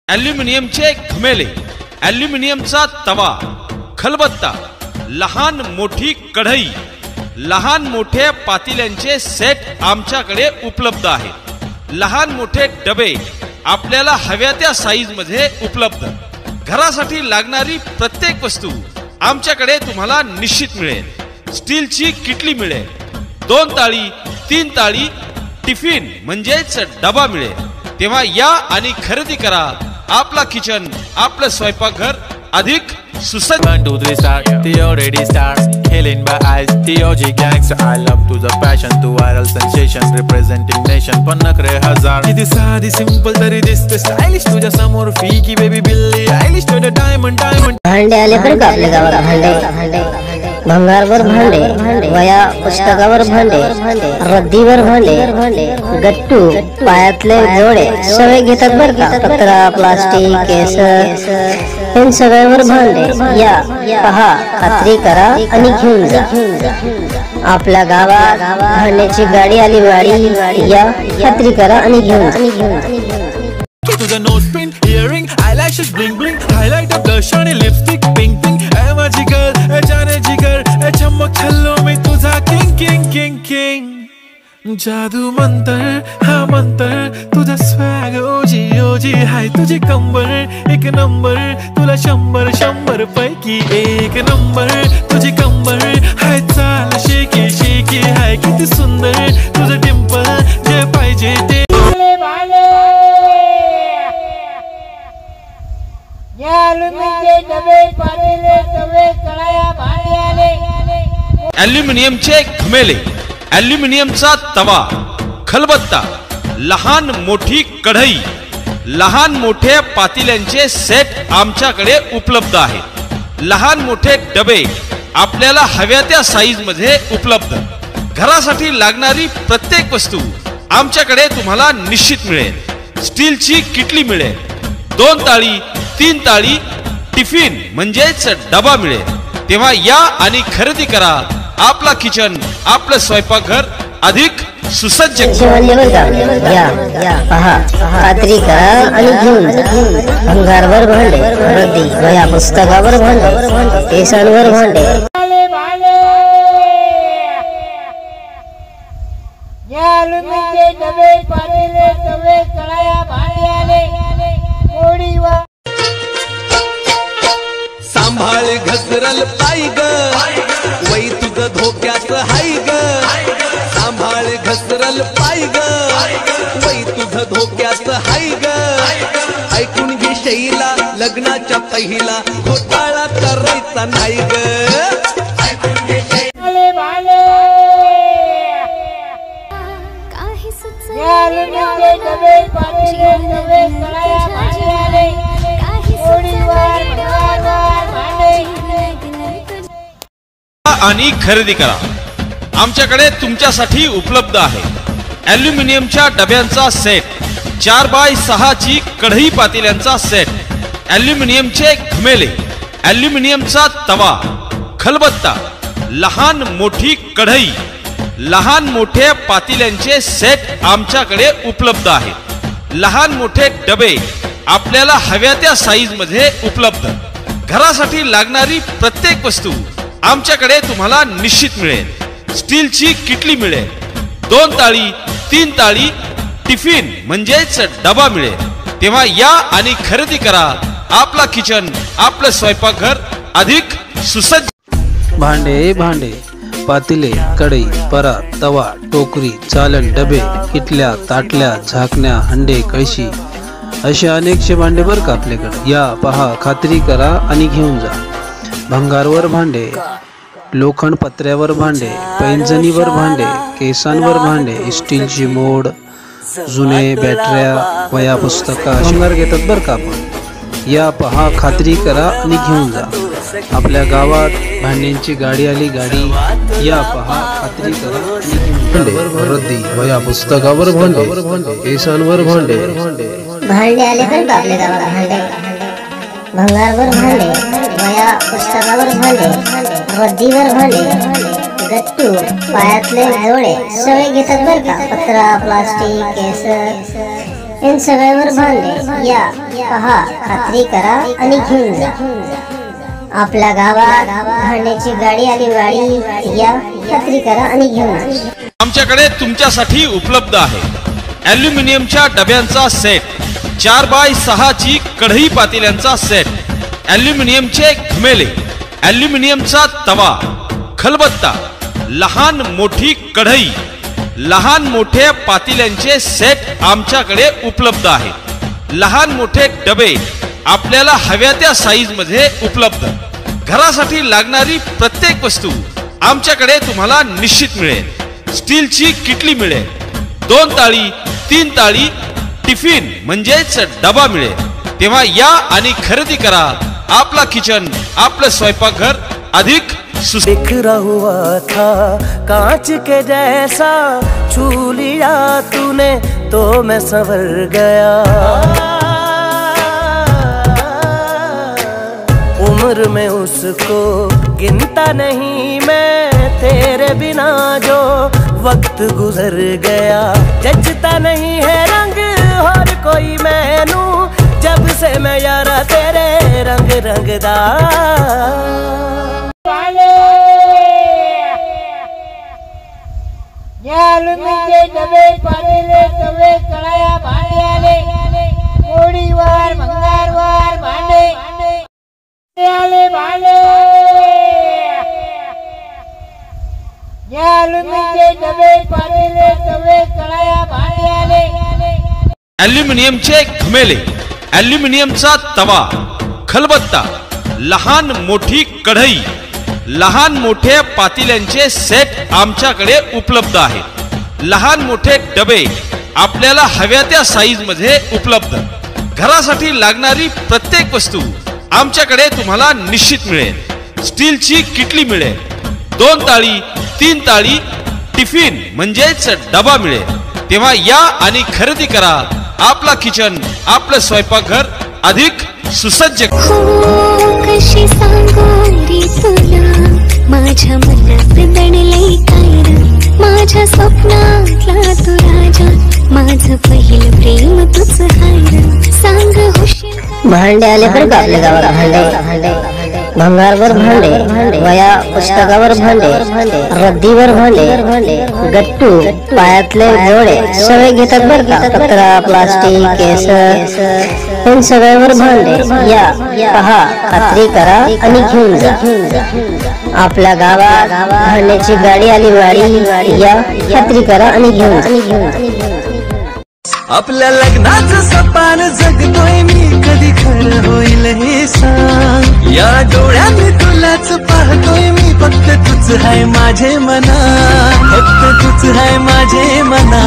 ॲल्युमिनियमचे घमेले, ॲल्युमिनियमचा तवा, खलबत्ता, लहान मोठी कढई, लहान मोठे पातेल्यांचे सेट आमच्याकडे उपलब्ध आहे। लहान मोठे डबे आपल्याला हव्या त्या साईज मध्ये उपलब्ध। घरासाठी लागणारी प्रत्येक वस्तू आमच्याकडे तुम्हाला निश्चित मिळेल। स्टीलची किटली मिळेल, 2 ताळी 3 ताळी टिफिन म्हणजेच डबा मिळेल। तेव्हा या आणि खरेदी करा। आपला किचन, आपलं स्वयंपाकघर अधिक सुसज्ज। 1 2 3 start, the already start. Killing by eyes, the OG gangster. I love to the passion, to viral sensation, representing nation. पन्नाकरे हजार. किती साधी simple तरी दिसते stylish. तुझ्या समोर फीकी baby बिल्ली Eilish to the diamond. भांडे आले बरं का आपल्या गावात। भांडे भंगारवर भांडे, वया पुस्तकावर भांडे, रद्दीवर भांडे, गट्टू पायातले जोडे सगळे घेतात बरं का। पत्रा, प्लास्टिक, केस इन सगळ्यावर भांडे। या पहा, खात्री करा आणि घेऊन जा। आपल्या गावात भांड्याची गाडी आली वाडी। या खात्री करा आणि घेऊन जा। तुझं nose pin, earring, eyelashes bling bling, highlight of blush आणि lipstick pink pink. ए माझी girl, ए जाने जिगर, ए चमक छल्लो मी तुझा king king king king. जादू मंतर, हा मंतर, तुझा swag ओजी ओजी हाय तुझी कंबर एक नंबर, तुला 100 पैकी 1 नंबर, तुझी कंबर हाय चाल शेकी शेकी हाय किती सुंदर तुझं डिंपल जे पाहिजे ते। ॲल्युमिनियमचे घमेले, ॲल्युमिनियमचा तवा, खलबत्ता, लहान मोठी कढई, लहान मोठे पातेल्यांचे सेट आमच्याकडे उपलब्ध आहे। लहान मोठे डबे आपल्याला हव्या त्या साईज मध्ये उपलब्ध। घरासाठी लागणारी प्रत्येक वस्तू आमच्याकडे तुम्हाला निश्चित मिळेल। स्टीलची किटली मिळेल, 2 ताळी 3 ताळी टिफिन म्हणजेच डबा मिळेल। तेव्हा या आणि खरेदी करा। आपला किचन, आपलं स्वयंपाकघर अधिक सुसज्ज। या पहा, खात्री करा आणि घेऊन जा। भंगारवर भांडे, रद्दी वया पुस्तकावर भांडे, केसांवर भांडे। सांभाळ घसरल पाय ग, वै तुझं धोक्यात हाय ग। सांभाळ घसरल पाय ग, वै तुझं धोक्यात हाय ग। ऐकून घे शैला, लग्नाच्या पहिला घोटाळा करायचा नाही ग। ऐकून घे आणि खरेदी करा। आमच्याकडे तुमच्यासाठी उपलब्ध आहे ॲल्युमिनियमच्या डब्यांचा सेट, 4x6 ची कढई पातेल्यांचा सेट, ॲल्युमिनियमचे घमेले, ॲल्युमिनियमचा तवा, खलबत्ता, लहान मोठी कढई, लहान मोठे पातेल्यांचे सेट आमच्याकडे उपलब्ध आहे। लहान मोठे डबे आपल्याला हव्या त्या साईज मध्ये उपलब्ध। घरासाठी लागणारी प्रत्येक वस्तू आमच्याकडे तुम्हाला निश्चित मिळेल। स्टीलची किटली मिळेल, 2 ताळी 3 ताळी टिफिन म्हणजेच डबा मिळेल। तेव्हा या आणि खरेदी करा। आपला किचन, आपलं स्वयंपाकघर अधिक सुसज्ज। भांडे भांडे, पातेले, कढई, परात, तवा, टोकरी, चालन, डबे, किटल्या, ताटल्या, झाकण्या, हंडे, कळशी असे अनेकशे भांडे बरं का आपल्याकडे। या पहा, खात्री करा आणि घेऊन जा। भंगारवर भांडे, लोखंड पत्र्यावर भांडे, पैंजणीवर भांडे, केसांवर भांडे, स्टीलची मोड, जुने बॅटऱ्या, वया पुस्तका भंगार घेतात बरं का आपण। या पहा, खात्री करा आणि घेऊन जा। आपल्या गावात भांड्यांची गाडी आली गाडी। या पहा, खात्री करा आणि घेऊन जा। रद्दी वया पुस्तकावर भांडे, केसांवर भांडे। भांडे आले बरं का आपल्या गावात। भांडे भंगारवर भांडे, वया पुस्तकावर भांडे, रद्दीवर भांडे, गट्टू, पायातले जोडे सगळे घेतात बर का. पत्रा, प्लास्टिक, केस इन सगळ्यावर भांडे. या पहा, खात्री करा आणि घेऊन जा. आपल्या गावात भांड्याची गाडी आली वाडी. या खात्री करा आणि घेऊन जा. आमच्याकडे तुमच्यासाठी उपलब्ध आहे ॲल्युमिनियमच्या डब्यांचा सेट, 4x6 ची कढई पातेल्यांचा सेट, ॲल्युमिनियमचे घमेले, ॲल्युमिनियमचा तवा, खलबत्ता, लहान मोठी कढई, लहान मोठे पातेल्यांचे सेट आमच्याकडे उपलब्ध आहे. लहान मोठे डबे आपल्याला हव्या त्या साईज मध्ये उपलब्ध. घरासाठी लागणारी प्रत्येक वस्तू आमच्याकडे तुम्हाला निश्चित मिळेल. स्टीलची किटली मिळेल, 2 ताळी 3 ताळी टिफिन म्हणजेच डबा मिळेल. तेव्हा या आणि खरेदी करा. आपला किचन, आपलं स्वयंपाकघर अधिक बिखरा हुआ था कांच के जैसा, छू लिया तूने तो मैं संवर गया. उम्र में उसको गिनता नहीं मैं, तेरे बिना जो वक्त गुजर गया. जचता नहीं है रंग और कोई मैनू, जब से मैं यारा तेरे रंग रंगदा. ॲल्युमिनियमचे डबे, पातेले, तवे, कढया, भांडे आले. कोळीवार, मंगळवार भांडे आले. भांडे ॲल्युमिनियमचे डबे, पातेले, तवे, कढया, भांडे आले. ॲल्युमिनियमचे घमेले, ॲल्युमिनियमचा तवा, खलबत्ता, लहान मोठी कढई, लहान मोठे पातेल्यांचे सेट आमच्याकडे उपलब्ध आहे. लहान मोठे डबे आपल्याला हव्या त्या साईज मध्ये उपलब्ध. घरासाठी लागणारी प्रत्येक वस्तू आमच्याकडे तुम्हाला निश्चित मिळेल. स्टीलची किटली मिळेल, 2 ताळी 3 ताळी टिफिन म्हणजेच डबा मिळेल. तेव्हा या आणि खरेदी करा. आपला किचन, आपलं स्वयंपाकघर अधिक सुसज्ज. कशी सांगू रे तुला, माझ्या मनात दडलंय काय रे, माझ्या स्वप्नातला तू राजा, माझं पहिलं प्रेम तुझं हाय रे. सांग होशील भांडे आले बरं का आपल्या गावात. भांडे, भंगारवर भांडे, वया पुस्तकावर भांडे, रद्दीवर भांडे, गट्टू, पायातले जोडे सगळे घेतात बर का. पत्रा, प्लास्टिक, केस इन सगळ्यावर भांडे. या पहा, खात्री करा आणि घेऊन जा. आपल्या गावात भांड्याची गाडी आली वाडी. या खात्री करा आणि घेऊन जा. आपल्या लग्नाचं सपान जगतोय मी, कधी खरं होईल हे सांग. या डोळ्याने तुलाच पाहतोय मी, फक्त तूच हाय माझे मना, फक्त तूच हाय माझे मना.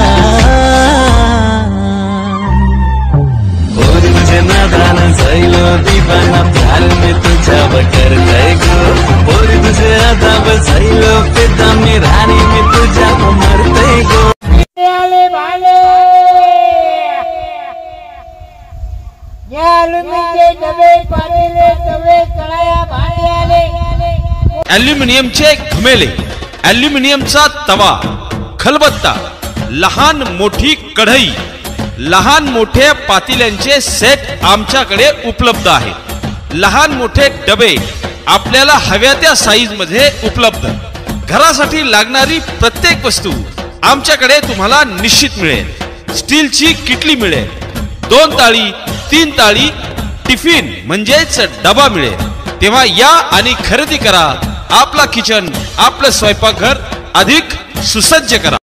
और तुझे नादान जायलो दीवाना, प्यार में तुझ्यावर करतय गो. और तुझे अदाब जायलो फिदा, मी राणी मी तुझ्यावर मरतय गो. ॲल्युमिनियमचे डबे, पातेले, तवे, कढया, भांडे आले. ॲल्युमिनियमचे घमेले, ॲल्युमिनियमचा तवा, खलबत्ता, लहान मोठी कढई, लहान मोठे पातेल्यांचे सेट आमच्याकडे उपलब्ध आहे. लहान मोठे डबे आपल्याला हव्या त्या साईज मध्ये उपलब्ध. घरासाठी लागणारी प्रत्येक वस्तू आमच्याकडे तुम्हाला निश्चित मिळेल. स्टीलची किटली मिळेल, 2 ताळी 3 ताळी टिफिन म्हणजेच डबा मिळेल. तेव्हा या आणि खरेदी करा. आपला किचन, आपलं स्वयंपाकघर अधिक सुसज्ज करा.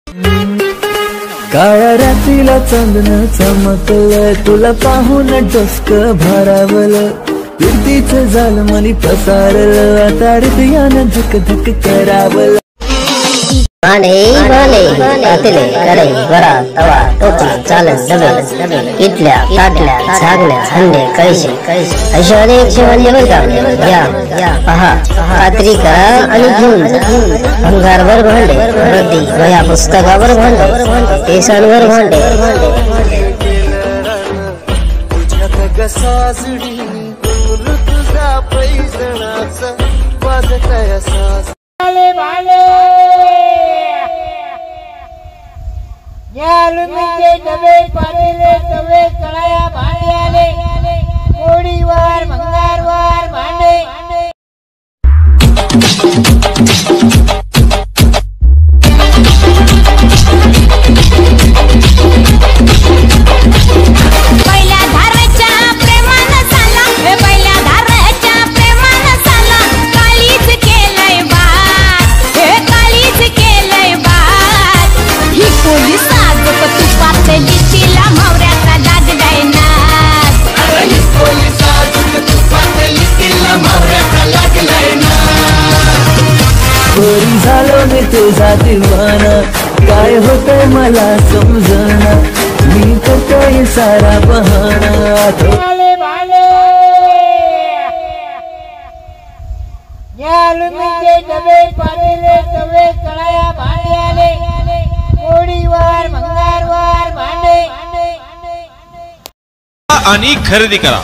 काळ्या रात्रीला चांदणं चमकलं, तुला पाहून डोसक भारावलं. कीर्तीचं झालं मनी पसारलं, आता हृदयानं धक धक करावलं. भांडे, पातेले, कढई, वडा, तवा, टोपली, चालन, डबे, इटल्या, ताटल्या, झागण्या, हंडे, कळशी अशा अनेक भांडे बरं का. या पहा, खात्री करा आणि घेऊन जा. भंगारवर भांडे, रद्दी, वया पुस्तकावर भांडे, पेसांवर भांडे. तुझ्यात साजडी तुझा पैजणाचा वाजतय साज भांडे भांडे ॲल्युमिनियमचे डबे पातेले तवे कढया भांडे आले कोळीवार भंगारवार भांडे पहिल्या धाराच्या प्रेमानं चाला पहिल्या धाराच्या प्रेमानं चाला काळीच केलंय बात हे काळीच केलंय बात ही पोलीस आजक तुपातली तिला मावऱ्याचा दाग डायनास ही पोलीस आजक तुपातली तिला मावऱ्याचा लागलाय ना गोरी झालो मी तुझा दिवाना काय होतंय मला समजना मी करतोय सारा बहाना भांडे भांडे ॲल्युमिनियमचे डबे पातेले तवे कढया भांडे आले कोळीवार भंगारवार भांडे आणि खरेदी करा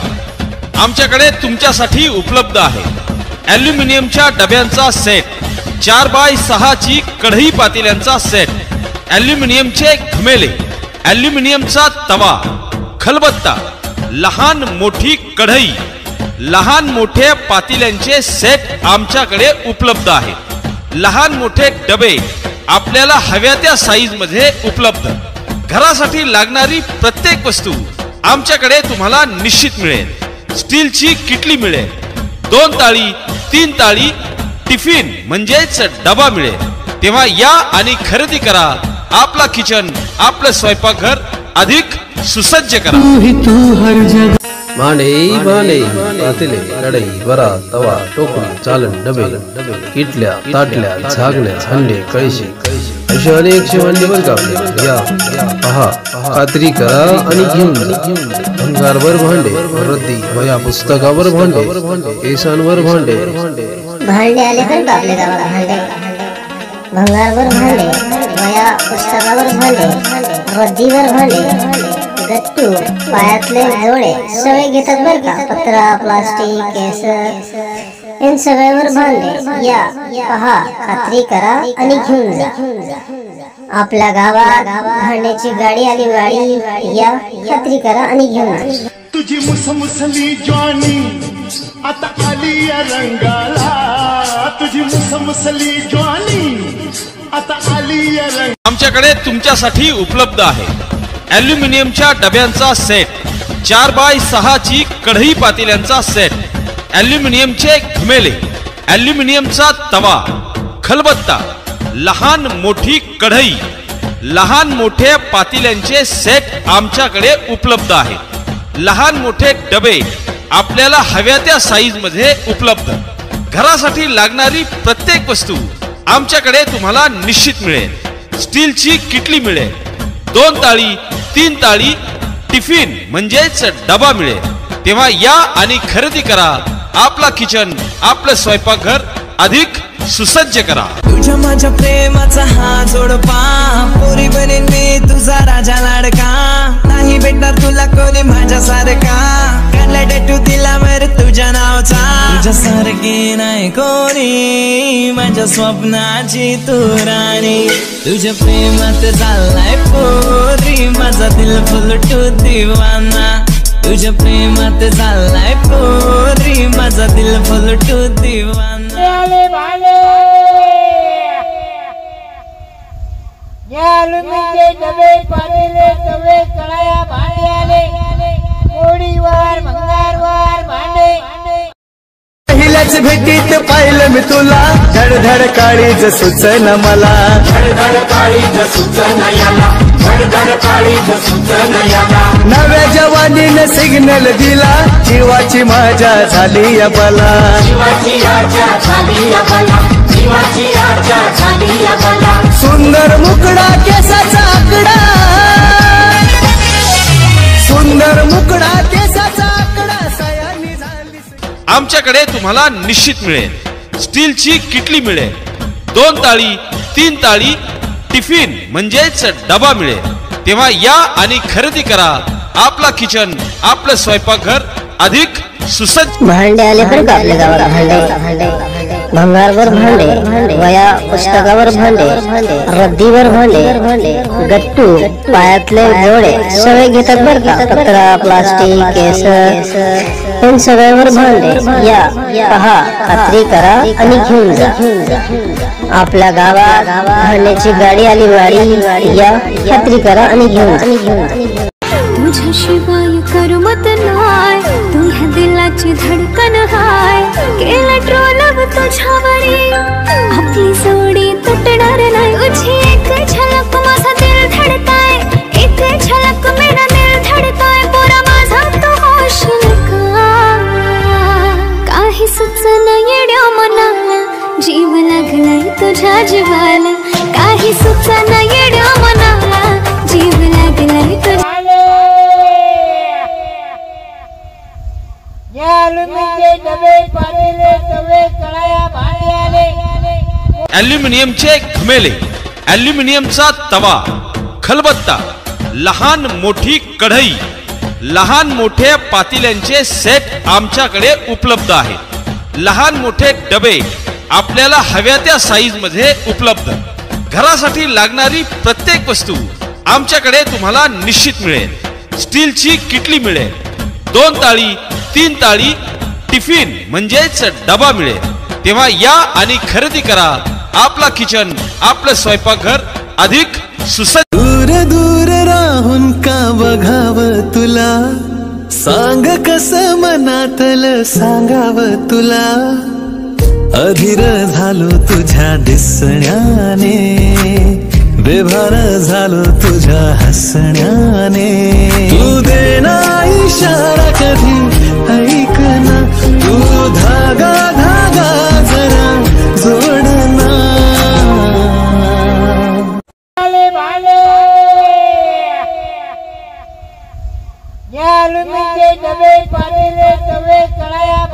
आमच्याकडे तुमच्यासाठी उपलब्ध आहे ॲल्युमिनियमच्या डब्यांचा सेट 4x6 ची कढई पातेल्यांचा सेट ॲल्युमिनियमचे घमेले ॲल्युमिनियमचा तवा खलबत्ता लहान मोठी कढई लहान मोठे पातेल्यांचे सेट आमच्याकडे उपलब्ध आहेत लहान मोठे डबे आपल्याला हव्या त्या साईज मध्ये उपलब्ध घरासाठी लागणारी प्रत्येक वस्तू आमच्याकडे तुम्हाला निश्चित मिळेल स्टीलची किटली मिळेल 2 ताळी 3 ताळी टिफिन म्हणजेच डबा मिळेल तेव्हा या आणि खरेदी करा आपला किचन आपलं स्वयंपाकघर अधिक सुसज्ज करा भांडे भांडे पातेले कढई बरा तवा टोकरी चालन डबे किटल्या ताटल्या झाकण्या हंडे कळशी अशी अनेकशे भांडे बरं का आपल्याकडे या पहा खात्री करा आणि घेऊन जा भंगारवर भांडे रद्दी वया पुस्तकावर भांडे केसांवर भांडे भांडे आले तर आपल्या गावाला भांडे भंगारवर भांडे वया पुस्तकावर भांडे रद्दीवर भांडे गट्टू पायातले जोडे सगळे घेतात बर का पत्रा प्लास्टिक केस इन सगळ्यावर भांडे या पहा खात्री करा आणि घेऊन जा आपल्या गावात भांड्याची गाडी आली गाडी या खात्री करा आणि घेऊन जा तुझी मुसमुसली जॉनी आता आली या रंगाला तुझी मुसमुसली जॉनी आता आली या रंग आमच्याकडे तुमच्यासाठी उपलब्ध आहे ॲल्युमिनियमच्या डब्यांचा सेट 4x6 ची कढई पातेल्यांचा सेट ॲल्युमिनियमचे घमेले ॲल्युमिनियमचा तवा खलबत्ता लहान मोठी कढई लहान मोठे पातेल्यांचे सेट आमच्याकडे उपलब्ध आहेत लहान मोठे डबे आपल्याला हव्या त्या साईज मध्ये उपलब्ध घरासाठी लागणारी प्रत्येक वस्तू आमच्याकडे तुम्हाला निश्चित मिळेल स्टीलची किटली मिळेल 2 ताळी 3 ताळी टिफिन म्हणजेच डबा मिळेल तेव्हा या आणि खरेदी करा आपला किचन आपलं स्वयंपाकघर अधिक सुसज्ज करा तुझ्या माझ्या प्रेमाचा हा जोडपा पोरी बनेन मी तुझा राजा लाडका नाही भेटणार तुला कोणी माझ्या सारखा काढला टॅटू दिला वर तुझ्या नावचा तुझ्या सारखी नाही कोणी माझ्या स्वप्नाची तू राणी तुझ्या प्रेमात चाललाय पोरी माझा दिल फुल टू दिवाना तुझ्या प्रेमात चाललाय पोरी माझा दिल फुल टू दिवाना ॲल्युमिनियमचे डबे पातेले तवे कढया भांडे आले कोळीवार भंगारवार भांडे पहिल्याच भेटीत पाहिलं मी तुला धडधड काळीज सुचन मला धडधड काळीज सुचन याला धडधड काळीज सुचन याला नव्या जवानीने सिग्नल दिला जीवाची माझ्या झाली या बला जीवाची आजा झाली या बला जीवाची आजा झाली या बला सुंदर मुकडा केसाचा आकडा सुंदर मुकडा केसाचा आकडा सयानी झाली आमच्याकडे तुम्हाला निश्चित मिळेल स्टीलची किटली मिळेल 2 ताळी 3 ताळी टिफिन म्हणजेच डबा मिळेल तेव्हा या आणि खरेदी करा आपला किचन आपलं स्वयंपाकघर अधिक सुसज्ज भांडे आले बरं का आपल्या गावाला भांडे भंगारवर भांडे वया पुस्तकावर भांडे रद्दीवर भांडे गट्टू पायातले जोडे सगळे घेतात बर का. पत्रा प्लास्टिक केस पण सगळ्यावर भांडे. या पहा खात्री करा आणि घेऊन जा. आपल्या गावात भांड्याची गाडी आली वाडी. या खात्री करा आणि घेऊन जा. तुझ्याशिवाय करमत नाय तुझ्या दिलाची धडकन हाय केलं ट्रोलव तुझ्यावरी आपली जोडी तुटणार नाही. तुझी एक झलक माझा दिल धडकाय एक झलक मेरा दिल धडकाय पोरा माझा तो होशील का. काही सुचना येड्या मनाला जीव लागलाय तुझ्या जीवाला. काही सुचना येड्या मनाला जीव लागलाय तुझ्या. ॲल्युमिनियमचे घमेले, ॲल्युमिनियमचा तवा, खलबत्ता, लहान मोठी कढई, लहान मोठे पातेल्यांचे सेट आमच्याकडे उपलब्ध आहेत. लहान मोठे डबे आपल्याला हव्या त्या साईज मध्ये उपलब्ध. घरासाठी लागणारी प्रत्येक वस्तू आमच्याकडे तुम्हाला निश्चित मिळेल. स्टीलची किटली मिळेल. 2 ताळी 3 ताळी टिफिन म्हणजेच डबा मिळेल. तेव्हा या आणि खरेदी करा. आपला किचन आपलं स्वयंपाकघर अधिक सुसज्ज. दूर दूर राहून का बघाव तुला सांग कस मनातलं सांगाव तुला. अधीर झालो तुझ्या दिसण्याने बेभान झालो तुझ्या हसण्याने. तू देना इशारा कधी ऐक ना तू धागा धागा जरा जोडना. डबे पातेले तवे कढया